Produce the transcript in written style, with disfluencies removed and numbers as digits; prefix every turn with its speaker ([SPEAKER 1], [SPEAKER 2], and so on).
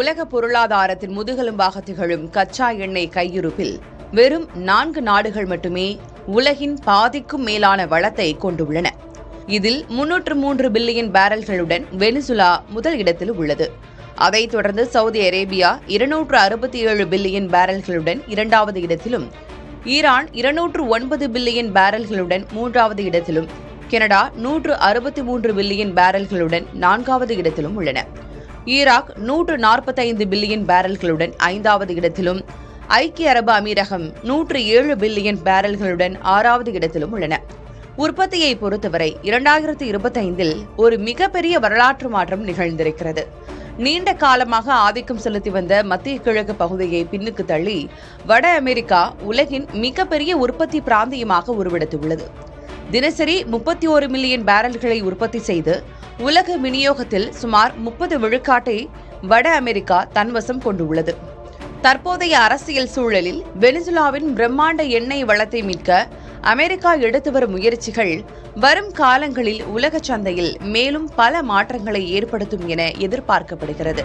[SPEAKER 1] உலக பொருளாதாரத்தின் முதுகெலும்பாக திகழும் கச்சா எண்ணெய் கையிருப்பில் வெறும் 4 நாடுகள் மட்டுமே உலகின் பாதிக்கும் மேலான வளத்தை கொண்டுள்ளன. இதில் 303 பில்லியன் பேரல்களுடன் வெனிசுலா முதல் இடத்தில் உள்ளது. அதைத் தொடர்ந்து சவுதி அரேபியா 267 பில்லியன் பேரல்களுடன் இரண்டாவது இடத்திலும், ஈரான் 209 பில்லியன் பேரல்களுடன் மூன்றாவது இடத்திலும், கனடா 163 பில்லியன் பேரல்களுடன் நான்காவது இடத்திலும் உள்ளன. ஈராக் 145 பில்லியன் பேரல்களுடன் ஐந்தாவது இடத்திலும், ஐக்கிய அரபு அமீரகம் 107 பில்லியன் பேரல்களுடன் ஆறாவது இடத்திலும் உள்ளன. உற்பத்தியை பொறுத்தவரை 2025இல் ஒரு மிகப்பெரிய வரலாற்று மாற்றம் நிகழ்ந்திருக்கிறது. நீண்ட காலமாக ஆதிக்கம் செலுத்தி வந்த மத்திய கிழக்கு பகுதியை பின்னுக்கு தள்ளி வட அமெரிக்கா உலகின் மிகப்பெரிய உற்பத்தி பிராந்தியமாக உருவெடுத்துள்ளது. தினசரி 31 மில்லியன் பேரல்களை உற்பத்தி செய்து உலக விநியோகத்தில் சுமார் 30 விழுக்காட்டை வட அமெரிக்கா தன்வசம் கொண்டுள்ளது. தற்போதைய அரசியல் சூழலில் வெனிசுலாவின் பிரம்மாண்ட எண்ணெய் வளத்தை மீட்க அமெரிக்கா எடுத்து வரும் முயற்சிகள் வரும் காலங்களில் உலக சந்தையில் மேலும் பல மாற்றங்களை ஏற்படுத்தும் என எதிர்பார்க்கப்படுகிறது.